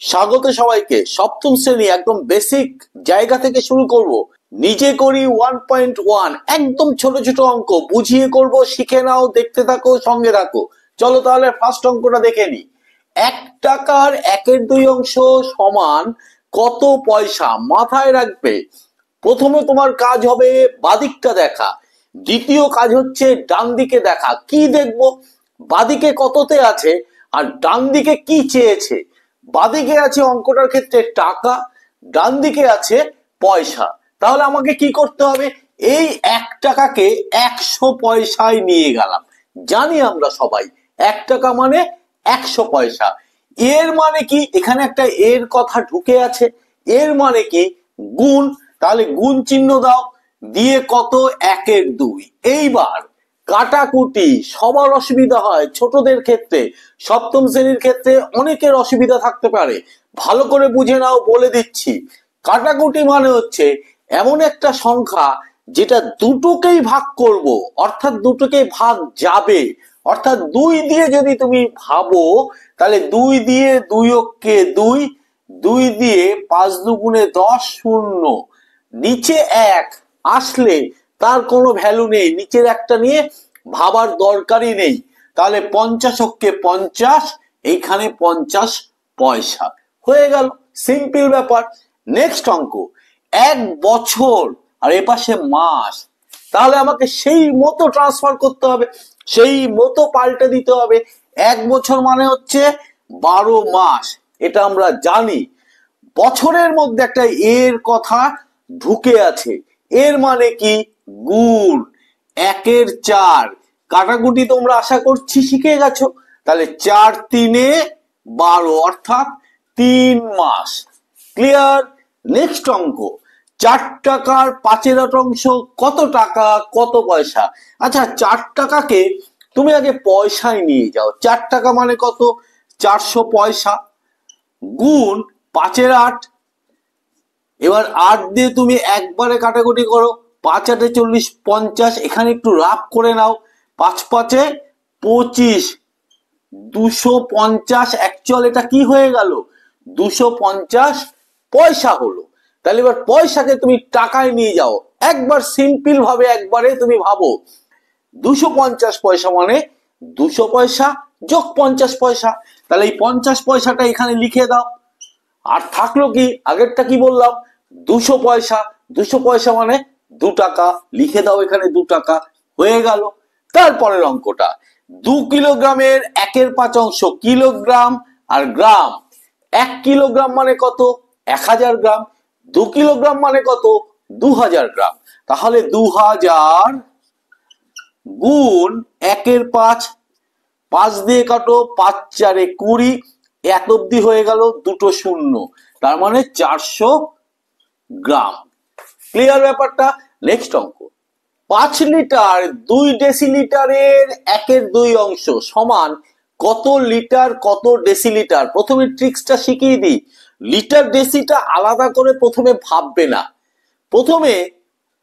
স্বাগত সবাইকে। সপ্তম শ্রেণী একদম বেসিক জায়গা থেকে শুরু করব। নিজে করি 1.1, একদম ছোট ছোট অঙ্ক বুঝিয়ে করব, শিখে নাও, দেখতে থাকো, সঙ্গে থাকো। চলো তাহলে ফার্স্ট অঙ্কটা দেখে নি। 1 টাকার 1/2 সমান কত পয়সা? মাথায় রাখবে, প্রথমে তোমার কাজ হবে বাদিকটা দেখা, দ্বিতীয় কাজ হচ্ছে ডান দিকে দেখা। কি দেখবো? বাদিকে কততে আছে আর ডান দিকে কি চেয়েছে। বাদিকে আছে অঙ্কটার ক্ষেত্রে টাকা, ডান দিকে আছে পয়সা। তাহলে আমাকে কি করতে হবে? এই 1 টাকাকে 100 পয়সায় নিয়ে গেলাম। জানি আমরা সবাই 1 টাকা মানে 100 পয়সা। এর মানে কি? এখানে একটা এর কথা ঢুকে আছে। এর মানে কি? গুণ। তাহলে গুণ চিহ্ন দাও, দিয়ে কত? 1/2। এইবার কাটাকুটি সবার অসুবিধা হয়, ছোটদের ক্ষেত্রে, সপ্তম শ্রেণীর ক্ষেত্রে অনেকের অসুবিধা থাকতে পারে। ভালো করে বুঝে নাও, বলে দিচ্ছি। কাটাকুটি মানে হচ্ছে এমন একটা সংখ্যা যেটা দুটোকেই ভাগ করব, অর্থাৎ দুটোকে ভাগ যাবে। অর্থাৎ 2 দিয়ে যদি তুমি ভাবো, তাহলে 2 দিয়ে 2 কে 2, 2 দিয়ে 5 দুগুণে 10, 0 নিচে 1 আসলে তার কোনো ভ্যালু নেই, নিচের একটা নিয়ে ভাবার দরকারই নেই। তাহলে 50 কে 50, এইখানে 50 পয়সা হয়ে গেল। সিম্পল ব্যাপার। নেক্সট অঙ্ক, 1 বছর আর এপাশে মাস। তাহলে আমাকে সেই মতো ট্রান্সফার করতে হবে, সেই মতো পাল্টে দিতে হবে। 1 বছর মানে হচ্ছে 12 মাস, এটা আমরা জানি। বছরের মধ্যে একটা এর কথা ঢুকে আছে। এর মানে কি? গুণ। 1/4। কাটাকুটি তোমরা আশা করছি শিখে গেছো। তাহলে 4 3 12, অর্থাৎ 3 মাস। ক্লিয়ার? নেক্সট অঙ্ক, 4 টাকার 5/8 কত টাকা কত পয়সা? আচ্ছা, 4 টাকাকে তুমি আগে পয়সায় নিয়ে যাও। 4 টাকা মানে কত? 400 পয়সা, গুণ 5/8। এবার 8 দিয়ে তুমি একবারে কাটাকুটি করো, 5 8 40, 50। এখানে একটু রাফ করে নাও। 5 5 25, 250। অ্যাকচুয়াল এটা কি হয়ে গেল? 250 পয়সা হলো। তাহলে এবার পয়সাকে তুমি টাকায় নিয়ে যাও। একবার সিম্পল ভাবে একবারে তুমি ভাবো, 250 পয়সা মানে 200 পয়সা যোগ 50 পয়সা। তাহলে এই 50 পয়সাটা এখানে লিখে দাও। আর থাকলো কি? আগেরটা কি বললাম? 200 পয়সা। 200 পয়সা মানে 2 টাকা, লিখে দাও এখানে 2 টাকা। হয়ে গেল। তারপরের অঙ্কটা, 2 কিলোগ্রামের 1/5 কিলোগ্রাম আর গ্রাম। 1 কিলোগ্রাম মানে কত? 1000 গ্রাম। 2 কিলোগ্রাম মানে কত? 2000 গ্রাম। তাহলে 2000 গুণ 1/5। 5 দিয়ে কাটো, 5 4 20, এত অব্দি হয়ে গেল, দুটো শূন্য, তার মানে 400 গ্রাম। ক্লিয়ার ব্যাপারটা? নেক্সট অঙ্ক, 5 লিটার 2 ডেসিলিটারের 1/2 সমান কত লিটার কত ডেসিলিটার? প্রথমে ট্রিক্সটা শিখিয়ে দিই। লিটার ডেসিটা আলাদা করে প্রথমে ভাববে না, প্রথমে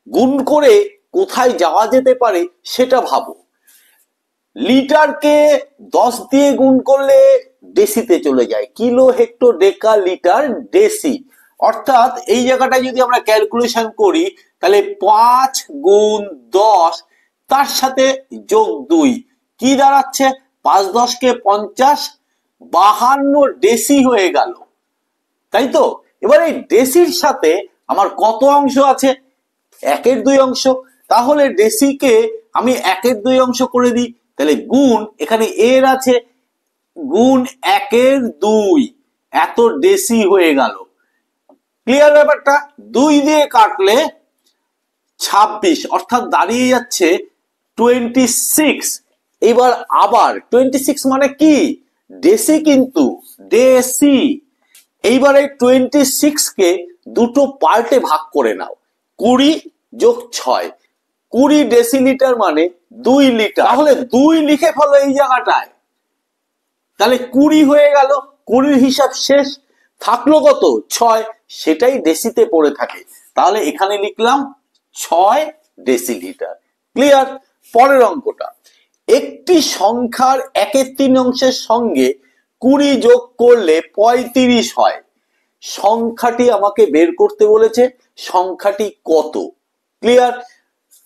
গুণ করে কোথায় যাওয়া যেতে পারে সেটা ভাবো। লিটারকে 10 দিয়ে গুণ করলে ডেসিতে চলে যায়, কিলো হেক্টো ডেকা লিটার ডেসি। অর্থাৎ এই জায়গাটায় যদি আমরা ক্যালকুলেশন করি, তাহলে 5 গুণ 10 তার সাথে যোগ 2 কি দাঁড়াচ্ছে? 5 10 কে 50, 52 ডেসি হয়ে গেল, তাই তো? এবার এই ডেসির সাথে আমার কত অংশ আছে? 1/2। তাহলে ডেসিকে আমি 1/2 করে দিই। তাহলে গুণ, এখানে এর আছে, গুণ 1/2, এত ডেসি হয়ে গেল। ক্লিয়ার ব্যাপারটা? 2 দিয়ে কাটলে 26, অর্থাৎ দাঁড়িয়ে যাচ্ছে 26। এবার আবার 26 মানে কি? ডেসি, কিন্তু ডেসি। এইবারে 26 কে দুটো পার্টে ভাগ করে নাও, 20 যোগ 6, 20 ডেসিলিটার মানে 2 লিটার। তাহলে 2 লিখে ফেলো এই জায়গাটায়, তাহলে 20 হয়ে গেল। 20 হিসাব শেষ। থাকলো কত? 6, সেটাই ডেসিতে পড়ে থাকে। তাহলে এখানে লিখলাম 6 ডেসিলিটার। ক্লিয়ার? পরের অঙ্কটা, একটি সংখ্যার 1/3 সঙ্গে 20 যোগ করলে 35 হয়। সংখ্যাটি আমাকে বের করতে বলেছে, সংখ্যাটি কত? ক্লিয়ার?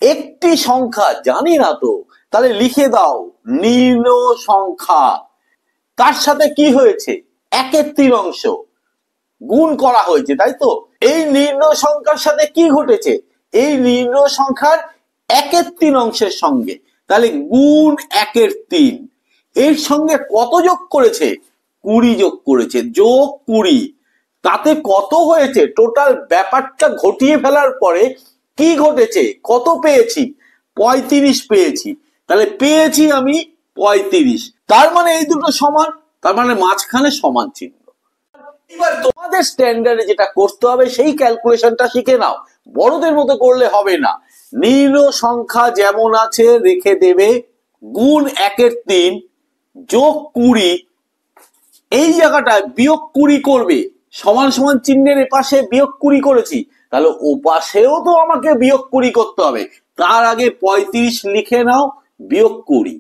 একটি সংখ্যা জানি না তো, তাহলে লিখে দাও নির্ণয় সংখ্যা। তার সাথে কি হয়েছে? 1/3 গুণ করা হয়েছে, তাই তো? এই নির্ণয় সংখ্যার সাথে কি ঘটেছে? এই নির্ণয় সংখ্যার 1/3 সঙ্গে, তাহলে গুণ 1/3। এর সঙ্গে কত যোগ করেছে? 20 যোগ করেছে, যোগ 20। তাতে কত হয়েছে? টোটাল ব্যাপারটা ঘটিয়ে ফেলার পরে কি ঘটেছে? কত পেয়েছি? 35 পেয়েছি। তাহলে পেয়েছি আমি 35। তার মানে এই দুটো সমান, তার মানে মাঝখানে সমান চিহ্ন। এবার তোমাদের স্ট্যান্ডার্ডে যেটা করতে হবে সেই ক্যালকুলেশনটা শিখে নাও, বড়দের মতো করলে হবে না। নির্ণয় সংখ্যা যেমন আছে রেখে দেবে, গুণ 1/3 যোগ 20, এই জায়গাটায় বিয়োগ 20 করবে। সমান সমান চিহ্নের এপাশে বিয়োগ 20 করেছি, তাহলে ওপাশেও তো আমাকে বিয়োগ 20 করতে হবে। তার আগে 35 লিখে নাও, বিয়োগ 20,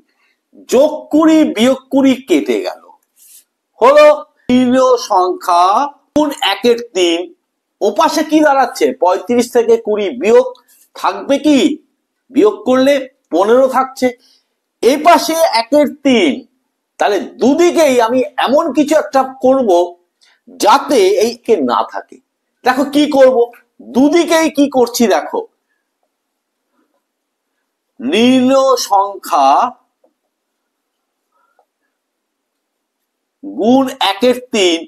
যোগ 20 বিয়োগ 20 কেটে গেল, হলো নির্ণয় সংখ্যা গুণ 1/3। ওপাশে কি দাঁড়াচ্ছে? 35 থেকে 20 বিয়োগ থাকবে কি? বিয়োগ করলে 15 থাকছে। এই পাশে 1/3, তাহলে দুদিকেই আমি এমন কিছু একটা করব যাতে এই কে না থাকে। দেখো কি করব, দুদিকেই কি করছি দেখো, নির্ণয় সংখ্যা গুণ 1/3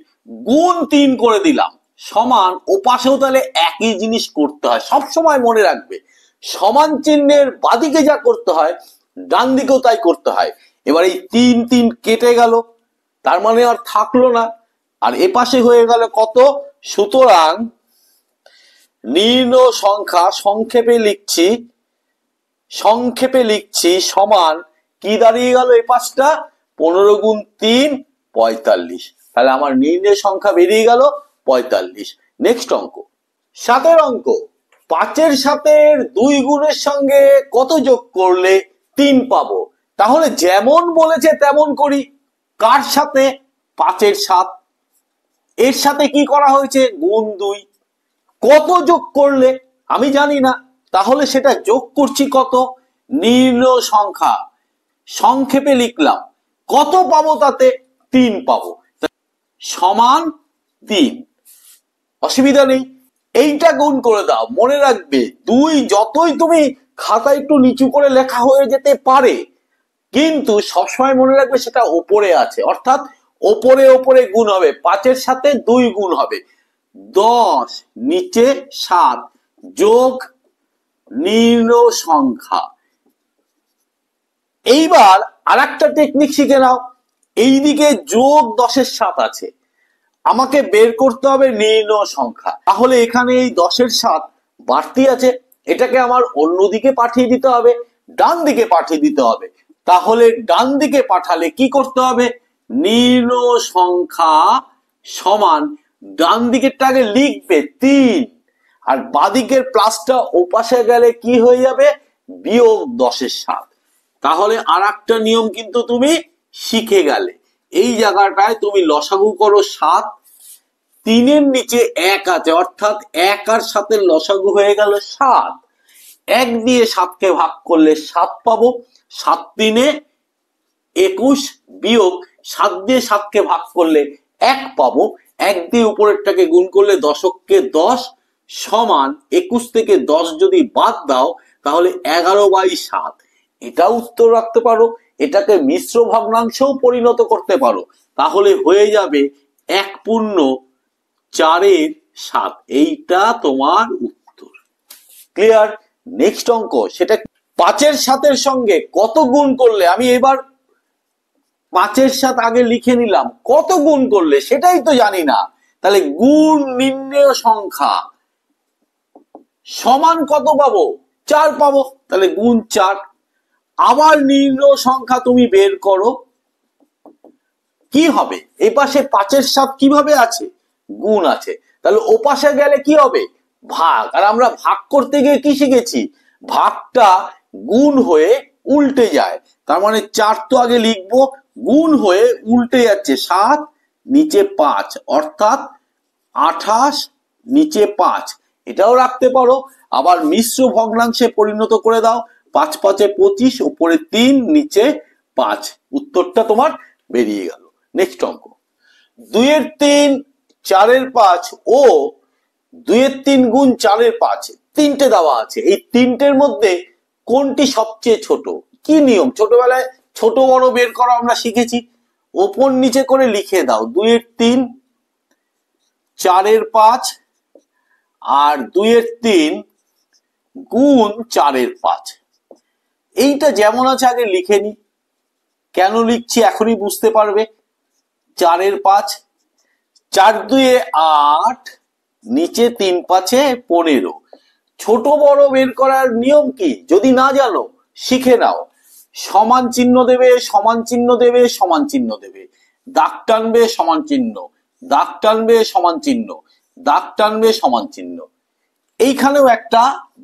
গুণ 3 করে দিলাম, সমান ওপাশেও তাহলে একই জিনিস করতে হয়। সব সময় মনে রাখবে, সমান চিহ্নের বাদিকে যা করতে হয় ডান দিকেও তাই করতে হয়। এবার এই 3 3 কেটে গেল, তার মানে আর থাকলো না, আর এপাশে হয়ে গেল কত? সুতরাং নির্ণয় সংখ্যা সংক্ষেপে লিখছি সমান কি দাঁড়িয়ে গেল? এই পাশটা 15 গুণ 3 45। তাহলে আমার নির্ণয় সংখ্যা বেরিয়ে গেল 45। নেক্সট অঙ্ক, 7 অঙ্ক। 5 সাথে 2 গুণের সঙ্গে কত যোগ করলে 3 পাবো? তাহলে যেমন বলেছে তেমন করি। কার সাথে? 5 7, এর সাথে কি করা হয়েছে? গুণ 2। কত যোগ করলে? আমি জানি না, তাহলে সেটা যোগ করছি কত? নির্ণয় সংখ্যা, সংক্ষেপে লিখলাম, কত পাবো? তাতে 3 পাবো, সমান 3। অসুবিধা নেই, এইটা গুণ করে দাও। মনে রাখবে 2 যতই তুমি খাতা একটু নিচু করে লেখা হয়ে যেতে পারে, কিন্তু সবসময় মনে রাখবে সেটা ওপরে আছে, অর্থাৎ ওপরে ওপরে গুণ হবে। 5 সাথে 2 গুণ হবে 10, নিচে 7, যোগ নির্ণয় সংখ্যা। এইবার আরেকটা টেকনিক শিখে নাও, এইদিকে যোগ 10 7 আছে, আমাকে বের করতে হবে নির্ণয় সংখ্যা। তাহলে এখানে এই 10 7 বাড়তি আছে, এটাকে আমার অন্যদিকে পাঠিয়ে দিতে হবে, ডান দিকে পাঠিয়ে দিতে হবে। তাহলে ডান দিকে পাঠালে কি করতে হবে? নির্ণয় সংখ্যা সমান, ডান দিকেরটাকে লিখবে 3, আর বাদিকের প্লাসটা ওপাশে গেলে কি হয়ে যাবে? বিয়োগ 10 7। তাহলে আর একটা নিয়ম কিন্তু তুমি শিখে গেলে। এই জায়গাটায় তুমি লসাগু করো 7, 3 এর নিচে 1 আছে, অর্থাৎ 1 আর 7 এর লসাগু হয়ে গেল 7। 1 দিয়ে 7 কে ভাগ করলে 7 পাবো, 7 3 21 বিয়োগ 7 দিয়ে 7 কে ভাগ করলে 1 পাবো, 1 দিয়ে উপরেরটাকে গুণ করলে 10 10 সমান 21 থেকে 10 যদি বাদ দাও তাহলে 11/7। এটা উত্তর রাখতে পারো, এটাকে মিশ্র ভগ্নাংশেও পরিণত করতে পারো, তাহলে হয়ে যাবে 1/4 এইটা তোমার উত্তর। ক্লিয়ার? নেক্সট অঙ্ক, সেটা 5 7 সঙ্গে কত গুণ করলে, আমি এবার 5 7 আগে লিখে নিলাম, কত গুণ করলে সেটাই তো জানি না। তাহলে গুণ নির্ণয় সংখ্যা সমান কত পাবো? 4 পাবো, তাহলে গুণ 4। আবার নির্ণয় সংখ্যা তুমি বের করো, কি হবে? এই পাশে 5 7 কিভাবে আছে? গুণ আছে, তাহলে ওপাশে গেলে কি হবে? ভাগ। আর আমরা ভাগ করতে গিয়ে কি শিখেছি? ভাগটা গুণ হয়ে উল্টে যায়, তার মানে 4 তো আগে লিখবো, গুণ হয়ে উল্টে যাচ্ছে, 7 নিচে 5 অর্থাৎ 28 নিচে 5, এটাও রাখতে পারো। আবার মিশ্র ভগ্নাংশে পরিণত করে দাও, 5 5 25, উপরে 3 নিচে 5, উত্তরটা তোমার বেরিয়ে গেল। নেক্সট অঙ্ক, 2 এর 3 4 এর 5 ও 2 এর 3 গুণ 4 এর 5 তিনটে দেওয়া আছে, এই তিনটের মধ্যে কোনটি সবচেয়ে ছোট? কি নিয়ম, ছোটবেলায় ছোট বড় বের করা আমরা শিখেছি, ওপর নিচে করে লিখে দাও। 2 এর 3 4 এর 5 আর 2 এর 3 গুণ 4 এর 5, এইটা যেমন আছে আগে লিখে নি। কেন লিখছি এখনই বুঝতে পারবে। 4 এর 5, 4 2 8, নিচে 3 5 15। ছোট বড় বের করার নিয়ম কি যদি না জানো শিখে নাও। সমান চিহ্ন দেবে, সমান চিহ্ন দেবে, সমান চিহ্ন দেবে, দাগ টানবে সমান চিহ্ন, দাগ টানবে সমান চিহ্ন, দাগ টানবে সমান চিহ্ন, এইখানেও একটা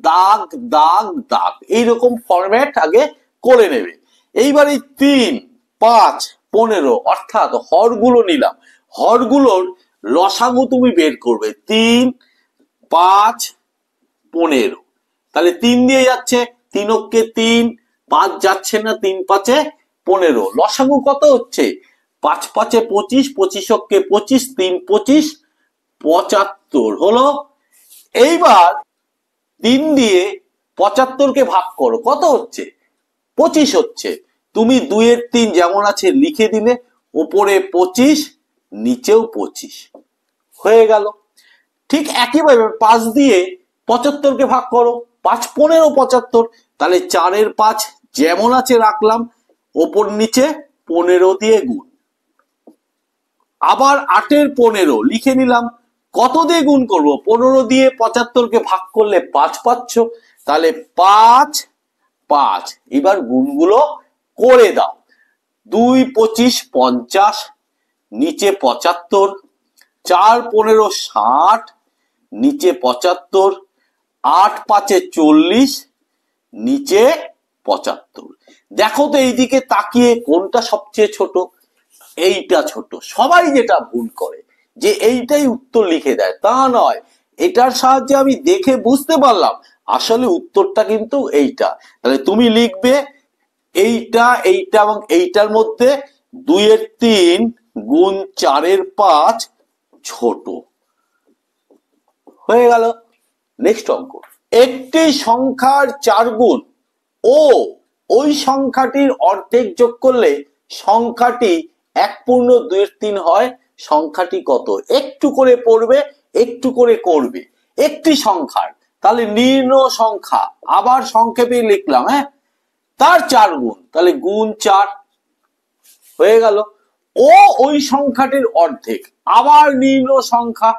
দাগ দাগ দাগ, এইরকম ফরম্যাট আগে করে নেবে। এইবারে 3 5 15 অর্থাৎ হরগুলো নিলাম, হরগুলোর লসাগু তুমি বের করবে। 3 5 15, তাহলে 3 দিয়ে যাচ্ছে, 3 অক্ষে 3, 5 যাচ্ছে না, 3 5 15, লসাগু কত হচ্ছে? 5 5 25, 25 অক্ষে 25, 3 25, 75 হলো। এইবার 3 দিয়ে 75 কে ভাগ করো, কত হচ্ছে? 25 হচ্ছে। তুমি 2 এর 3 যেমন আছে লিখে দিলে, উপরে 25 নিচেও 25 হয়ে গেল। ঠিক একইভাবে 5 দিয়ে 75 কে ভাগ করো, 5 15 75, তাহলে 4 এর 5 যেমন আছে রাখলাম, ওপর নিচে 15 দিয়ে গুণ। আবার 8 এর 15 লিখে নিলাম, কত দিয়ে গুণ করব? 15 দিয়ে 75 কে ভাগ করলে 5 পাচ্ছ, তাহলে 5 5। এবার গুণগুলো করে দাও। 2 25 50, নিচে 75, 4 15 60, নিচে 75, 8 5 40, নিচে 75। দেখো তো এইদিকে তাকিয়ে কোনটা সবচেয়ে ছোট? এইটা ছোট। সবাই যেটা ভুল করে যে এইটাই উত্তর লিখে দেয়, তা নয়। এটার সাহায্যে আমি দেখে বুঝতে পারলাম আসলে উত্তরটা কিন্তু এইটা। তাহলে তুমি লিখবে এইটা, এইটা এবং এইটার মধ্যে 2 এর 3 গুণ 4 এর 5 ছোট। হয়ে গেল। নেক্সট অঙ্ক, একটি সংখ্যার 4 গুণ ও ওই সংখ্যাটির অর্ধেক যোগ করলে সংখ্যাটি 1/2 হয়, সংখ্যাটি কত? একটু করে পড়বে, একটু করে করবে। একটি সংখ্যার, তাহলে নির্ণয় সংখ্যা, আবার সংক্ষেপে লিখলাম, হ্যাঁ, তার 4 গুণ, তাহলে গুণ 4 হয়ে গেল। ও ওই সংখ্যাটির অর্ধেক, আবার নির্ণয় সংখ্যা,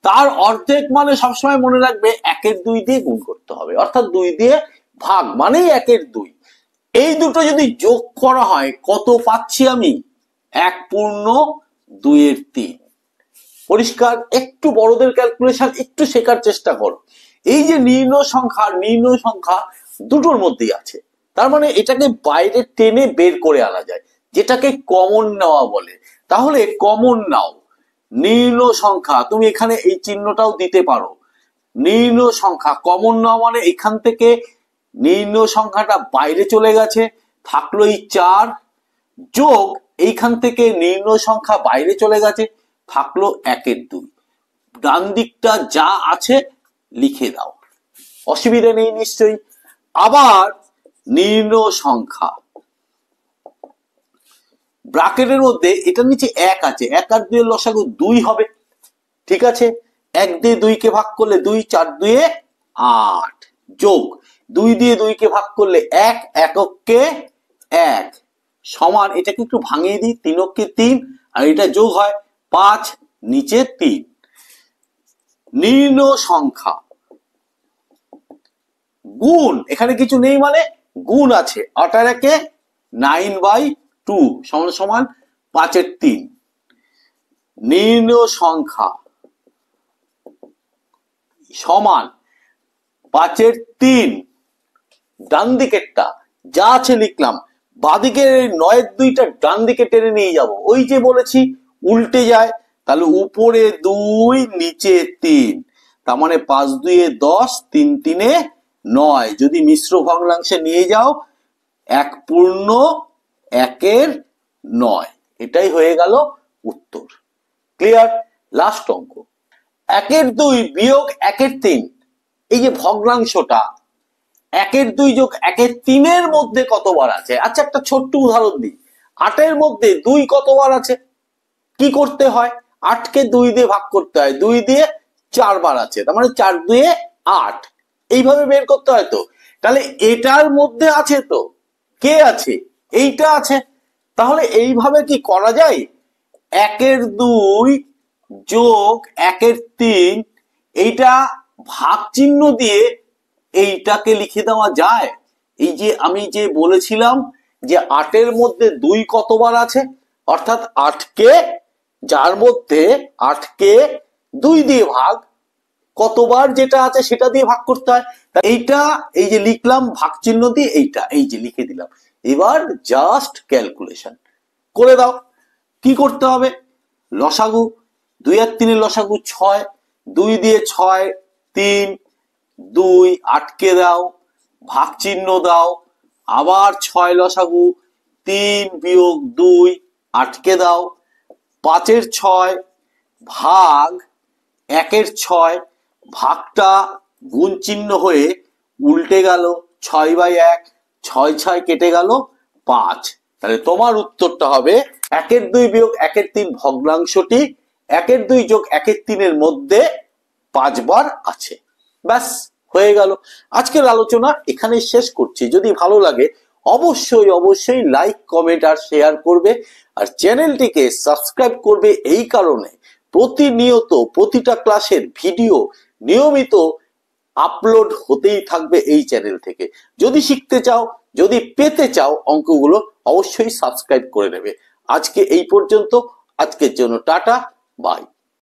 তার অর্ধেক মানে সবসময় মনে রাখবে 1/2 দিয়ে গুণ করতে হবে, অর্থাৎ 2 দিয়ে ভাগ মানেই 1/2। এই দুটো যদি যোগ করা হয় কত পাচ্ছি আমি? 1/2 পরিষ্কার? একটু বড়দের ক্যালকুলেশন একটু শেখার চেষ্টা করো। এই যে নির্ণয় সংখ্যা, নির্ণয় সংখ্যা দুটোর মধ্যেই আছে, তার মানে এটাকে বাইরে টেনে বের করে আনা যায়, যেটাকে কমন নেওয়া বলে। তাহলে কমন নাও, নির্ণয় সংখ্যা, তুমি এখানে এই চিহ্নটাও দিতে পারো। নির্ণয় সংখ্যা কমন নেওয়া মানে এখান থেকে নির্ণয় সংখ্যাটা বাইরে চলে গেছে, থাকলো এই 4, যোগ এইখান থেকে নির্ণয় সংখ্যা বাইরে চলে গেছে, থাকলো 1/2। ডান দিকটা যা আছে লিখে দাও, অসুবিধা নেই নিশ্চয়ই। আবার নির্ণয় সংখ্যা, ব্র্যাকেটের মধ্যে এটার নিচে 1 আছে, 1 আর 2 এর লসাগু 2 হবে, ঠিক আছে। 1 দিয়ে 2 কে ভাগ করলে 2, 4 2 8, যোগ 2 দিয়ে 2 কে ভাগ করলে 1, এককে 1, সমান, এটাকে একটু ভাঙিয়ে দিই, 3 অক্ষে 3, আর এটা যোগ হয় 5, নিচে 3। নির্ণয় সংখ্যা গুণ, এখানে কিছু নেই মানে গুণ আছে, 8 আর 1 9/2 সমান সমান 5/3। নির্ণয় সংখ্যা সমান 5/3, ডান দিকেরটা যা আছে লিখলাম, বাদিকের এই 9 এর 2টা ডান দিকে টেনে নিয়ে যাব, ওই যে বলেছি উল্টে যায়, তাহলে উপরে 2 নিচে 3, তার মানে 5 2 এ 10, 3 3 এ 9, যদি মিশ্র ভগ্নাংশে নিয়ে যাও 1 পূর্ণ 1 এর 9, এটাই হয়ে গেল উত্তর। ক্লিয়ার? লাস্ট অঙ্ক, 1 এর 2 বিয়োগ 1 এর 3, এই যে ভগ্নাংশটা 1 এর 2 যোগ 1 এর 3 এর মধ্যে কতবার আছে? আচ্ছা একটা ছোট্ট উদাহরণ দিই, 8 এর মধ্যে 2 কতবার আছে? কি করতে হয়? 8 কে 2 দিয়ে ভাগ করতে হয়, 2 দিয়ে 4 বার আছে, তার মানে 4 2 এ 8, এইভাবে বের করতে হয়। তো তাহলে এটার মধ্যে আছে, তো কে আছে? এইটা আছে। তাহলে এইভাবে কি করা যায়? 1 এর 2 যোগ 1 এর 3, এইটা ভাগ চিহ্ন দিয়ে এইটাকে লিখে দেওয়া যায়। এই যে আমি যে বলেছিলাম যে 8 এর মধ্যে 2 কতবার আছে, অর্থাৎ 8 কে, যার মধ্যে 8 কে 2 দিয়ে ভাগ, কতবার যেটা আছে সেটা দিয়ে ভাগ করতে হয়। এইটা এই যে লিখলাম ভাগ চিহ্ন দিয়ে, এইটা এই যে লিখে দিলাম। এবার জাস্ট ক্যালকুলেশন করে দাও। কি করতে হবে? লসাগু, 2 আর 3 এর লসাগু 6, 2 দিয়ে 6 3, 2 আটকে দাও, ভাগ চিহ্ন দাও, আবার 6 লসাগু, 3 বিয়োগ 2 আটকে দাও, 5 এর 6 ভাগ 1 এর 6, ভাগটা গুণ চিহ্ন হয়ে উল্টে গেল, 6/1, 6 6 কেটে গেল 5। তাহলে তোমার উত্তরটা হবে 1 এর 2 বিয়োগ 1 এর 3 ভগ্নাংশটি 1 এর 2 যোগ 1 এর 3 এর মধ্যে 5 বার আছে। ব্যাস হয়ে গেল। আজকের আলোচনা এখানে শেষ করছি। যদি ভালো লাগে অবশ্যই অবশ্যই লাইক, কমেন্ট আর শেয়ার করবে, আর চ্যানেলটিকে সাবস্ক্রাইব করবে এই কারণে প্রতিনিয়ত প্রতিটা ক্লাসের ভিডিও নিয়মিত আপলোড হতেই থাকবে এই চ্যানেল থেকে। যদি শিখতে চাও, যদি পেতে চাও অঙ্কগুলো, অবশ্যই সাবস্ক্রাইব করে নেবে। আজকে এই পর্যন্ত, আজকের জন্য টাটা, বাই।